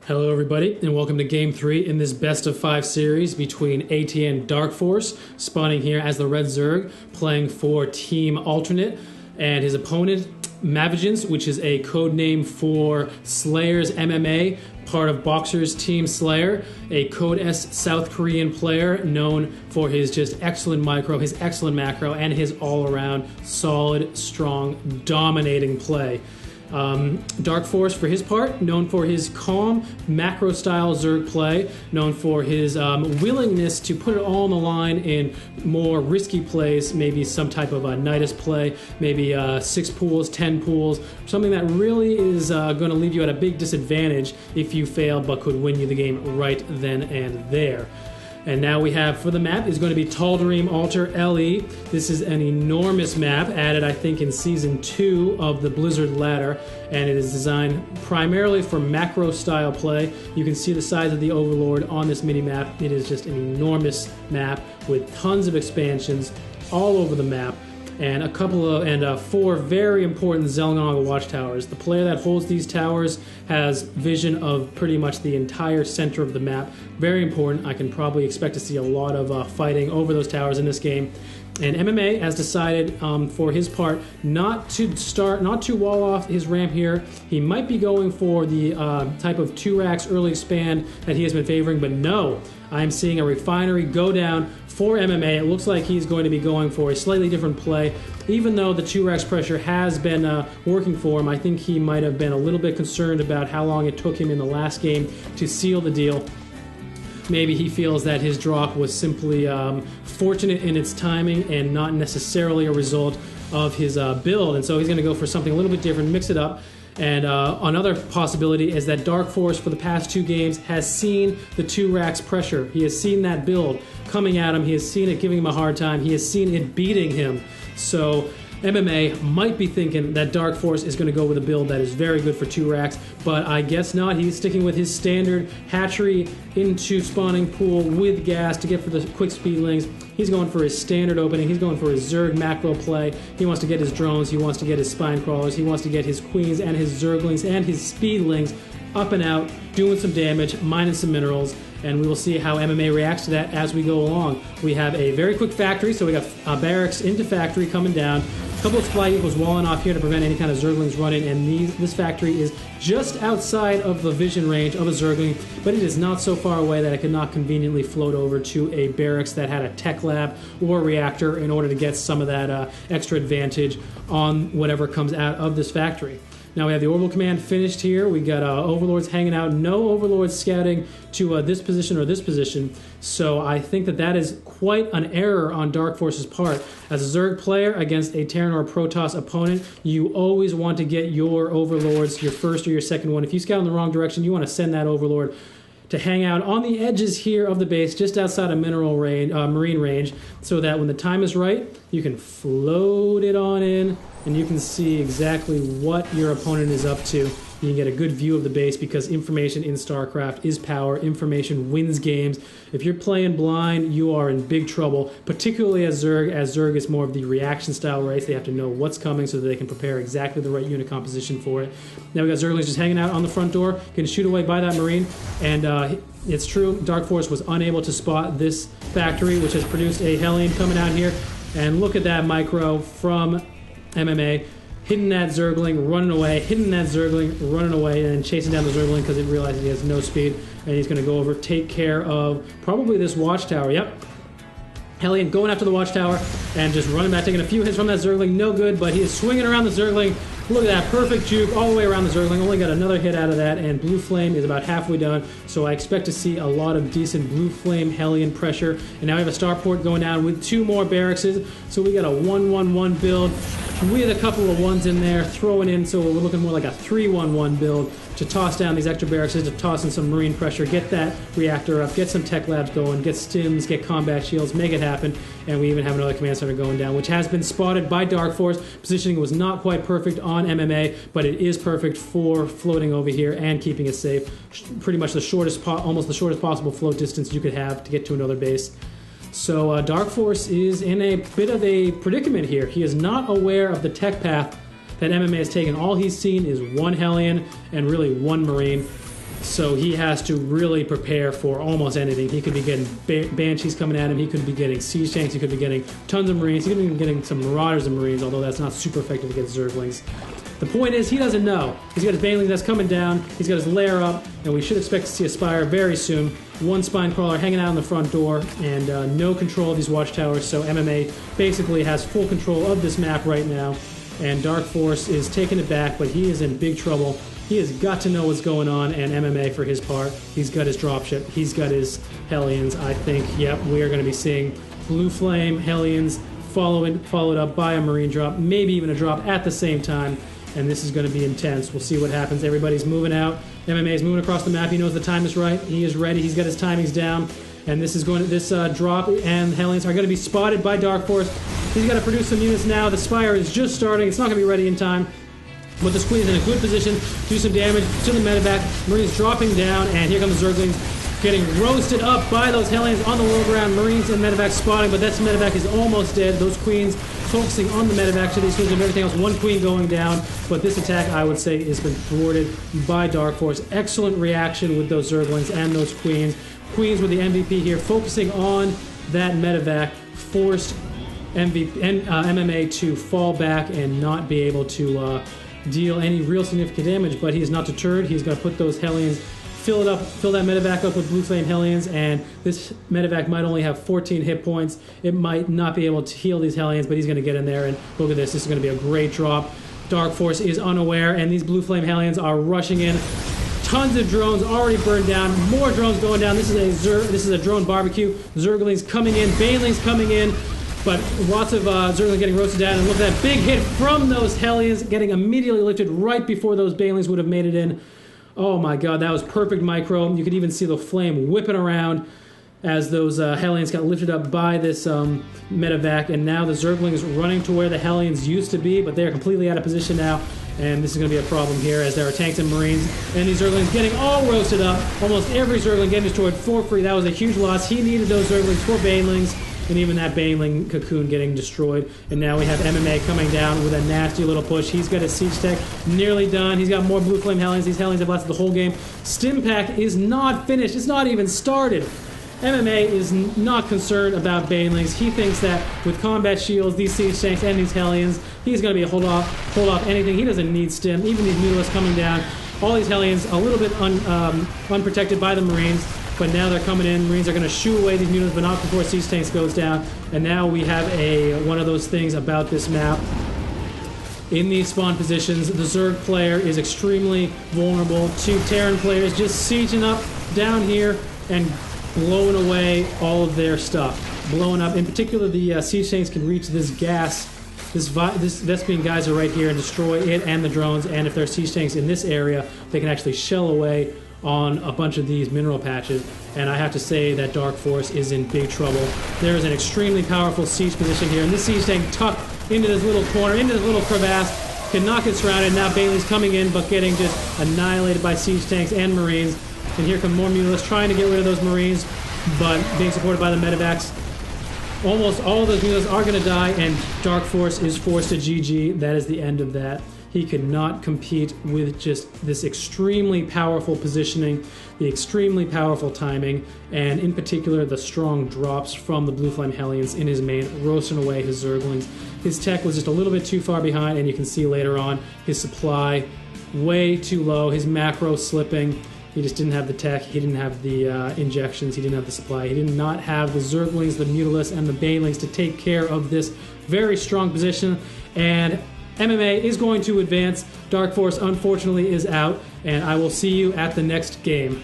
Hello everybody, and welcome to Game 3 in this best of 5 series between aTnDarkforce, spawning here as the Red Zerg, playing for Team Alternate, and his opponent, Mavagins, which is a code name for SlayerSMMA, part of Boxer's Team Slayer, a Code S South Korean player known for his just excellent micro, his excellent macro, and his all-around solid, strong, dominating play. Darkforce, for his part, known for his calm, macro-style Zerg play, known for his willingness to put it all on the line in more risky plays, maybe some type of a Nidus play, maybe 6 pools, 10 pools, something that really is going to leave you at a big disadvantage if you fail, but could win you the game right then and there. And now we have, for the map, is going to be Tal'Darim Altar LE. This is an enormous map, added, I think, in Season 2 of the Blizzard Ladder, and it is designed primarily for macro-style play. You can see the size of the Overlord on this mini-map. It is just an enormous map with tons of expansions all over the map, and a couple of 4 very important Zelnaga watchtowers. The player that holds these towers has vision of pretty much the entire center of the map. Very important. I can probably expect to see a lot of fighting over those towers in this game. And MMA has decided, for his part, not to wall off his ramp here. He might be going for the type of 2 racks early expand that he has been favoring, but no. I'm seeing a refinery go down for MMA. It looks like he's going to be going for a slightly different play. Even though the 2 racks pressure has been working for him, I think he might have been a little bit concerned about how long it took him in the last game to seal the deal. Maybe he feels that his drop was simply fortunate in its timing and not necessarily a result of his build, and so he's going to go for something a little bit different, mix it up. And another possibility is that Darkforce, for the past 2 games, has seen the 2 racks pressure. He has seen that build coming at him. He has seen it giving him a hard time. He has seen it beating him. So MMA might be thinking that Darkforce is going to go with a build that is very good for 2 racks, but I guess not. He's sticking with his standard hatchery into spawning pool with gas to get for the quick speedlings. He's going for his standard opening. He's going for his Zerg macro play. He wants to get his drones. He wants to get his spine crawlers. He wants to get his queens and his Zerglings and his speedlings up and out, doing some damage, mining some minerals, and we will see how MMA reacts to that as we go along. We have a very quick factory, so we got barracks into factory coming down. A couple of supply equals walling off here to prevent any kind of Zerglings running, and this factory is just outside of the vision range of a Zergling, but it is not so far away that it could not conveniently float over to a barracks that had a tech lab or a reactor in order to get some of that extra advantage on whatever comes out of this factory. Now we have the orbital command finished here. We got overlords hanging out. No overlords scouting to this position or this position. So I think that is quite an error on Darkforce's part. As a Zerg player against a Terran or Protoss opponent, you always want to get your overlords, your first or your second one. If you scout in the wrong direction, you want to send that overlord to hang out on the edges here of the base, just outside of marine range, so that when the time is right, you can float it on in, and you can see exactly what your opponent is up to. You can get a good view of the base, because information in StarCraft is power. Information wins games. If you're playing blind, you are in big trouble, particularly as Zerg. As Zerg is more of the reaction style race, they have to know what's coming so that they can prepare exactly the right unit composition for it. Now we got Zerglings just hanging out on the front door, getting shoot away by that Marine, and it's true, Darkforce was unable to spot this factory, which has produced a Hellion coming out here, and look at that micro from MMA. Hitting that Zergling, running away, hitting that Zergling, running away, and chasing down the Zergling because it realizes he has no speed, and he's going to go over, take care of probably this watchtower. Yep. Hellion going after the watchtower and just running back, taking a few hits from that Zergling. No good, but he is swinging around the Zergling. Look at that, perfect juke all the way around the Zergling. Only got another hit out of that, and Blue Flame is about halfway done, so I expect to see a lot of decent Blue Flame Hellion pressure. And now we have a starport going down with 2 more barracks, so we got a 1-1-1 build with a couple of ones in there, throwing in, so we're looking more like a 3-1-1 build to toss down these extra barracks, to toss in some marine pressure, get that reactor up, get some tech labs going, get stims, get combat shields, make it happen, and we even have another command center going down, which has been spotted by Darkforce. Positioning was not quite perfect on MMA, but it is perfect for floating over here and keeping it safe. Pretty much the shortest, almost the shortest possible float distance you could have to get to another base. So Darkforce is in a bit of a predicament here. He is not aware of the tech path that MMA has taken. All he's seen is 1 Hellion and really 1 Marine. So he has to really prepare for almost anything. He could be getting Banshees coming at him. He could be getting Siege Tanks. He could be getting tons of Marines. He could be getting some Marauders and Marines, although that's not super effective against Zerglings. The point is, he doesn't know. He's got his Banelings that's coming down. He's got his lair up, and we should expect to see a Spire very soon. One Spine Crawler hanging out on the front door, and no control of these watchtowers. So MMA basically has full control of this map right now, and Darkforce is taking it back, but he is in big trouble. He has got to know what's going on, and MMA for his part, he's got his dropship, he's got his Hellions. I think, yep, we are going to be seeing Blue Flame Hellions followed up by a Marine drop, maybe even a drop at the same time. And this is going to be intense. We'll see what happens. Everybody's moving out. MMA is moving across the map. He knows the time is right. He is ready. He's got his timings down. And this is going to drop, and Hellions are going to be spotted by Darkforce. He's got to produce some units now. The Spire is just starting. It's not going to be ready in time. But the Squeeze is in a good position to do some damage to the medevac. Marines dropping down, and here comes the Zerglings getting roasted up by those Hellions on the low ground. Marines and medevac spotting, but that medevac is almost dead. Those Queens focusing on the medevac to these Queens and everything else. One Queen going down, but this attack, I would say, has been thwarted by Darkforce. Excellent reaction with those Zerglings and those Queens. Queens with the MVP here, focusing on that medevac, forced MMA to fall back and not be able to deal any real significant damage, but he is not deterred. He's going to put those Hellions, fill that medevac up with Blue Flame Hellions, and this medevac might only have 14 hit points. It might not be able to heal these Hellions, but he's going to get in there, and look at this. This is going to be a great drop. Darkforce is unaware, and these Blue Flame Hellions are rushing in. Tons of drones already burned down. More drones going down. This is a drone barbecue. Zerglings coming in. Banelings coming in. But lots of Zerglings getting roasted down. And look at that big hit from those Hellions getting immediately lifted right before those Banelings would have made it in. Oh my god, that was perfect micro. You could even see the flame whipping around as those Hellions got lifted up by this medevac. And now the Zerglings running to where the Hellions used to be, but they're completely out of position now. And this is going to be a problem here as there are tanks and Marines. And these Zerglings getting all roasted up. Almost every Zergling getting destroyed for free. That was a huge loss. He needed those Zerglings for Banelings. And even that Baneling cocoon getting destroyed. And now we have MMA coming down with a nasty little push. He's got his Siege Tech nearly done. He's got more Blue Flame Hellions. These Hellions have lasted the whole game. Stim Pack is not finished. It's not even started. MMA is not concerned about Banelings. He thinks that with combat shields, these Siege Tanks, and these Hellions, he's going to be a hold off anything. He doesn't need Stim. Even these Mutalisks coming down. All these Hellions a little bit unprotected by the Marines. But now they're coming in. Marines are going to shoo away these Mutalisks, but not before Siege Tanks goes down. And now we have one of those things about this map. In these spawn positions, the Zerg player is extremely vulnerable to Terran players just sieging up down here and blowing away all of their stuff. Blowing up. In particular, the Siege Tanks can reach this gas. This Vespian geyser right here and destroy it and the drones. And if there are Siege Tanks in this area, they can actually shell away on a bunch of these mineral patches, and I have to say that Darkforce is in big trouble. There is an extremely powerful siege position here, and this Siege Tank tucked into this little corner, into this little crevasse, cannot get surrounded. Now Bailey's coming in, but getting just annihilated by Siege Tanks and Marines. And here come more Mutalisks trying to get rid of those Marines, but being supported by the medevacs. Almost all of those Mutalisks are going to die, and Darkforce is forced to GG. That is the end of that. He could not compete with just this extremely powerful positioning, the extremely powerful timing, and in particular the strong drops from the Blue Flame Hellions in his main, roasting away his Zerglings. His tech was just a little bit too far behind, and you can see later on his supply way too low, his macro slipping. He just didn't have the tech, he didn't have the injections, he didn't have the supply, he did not have the Zerglings, the Mutalisks, and the Banelings to take care of this very strong position. And MMA is going to advance. Darkforce, unfortunately, is out, and I will see you at the next game.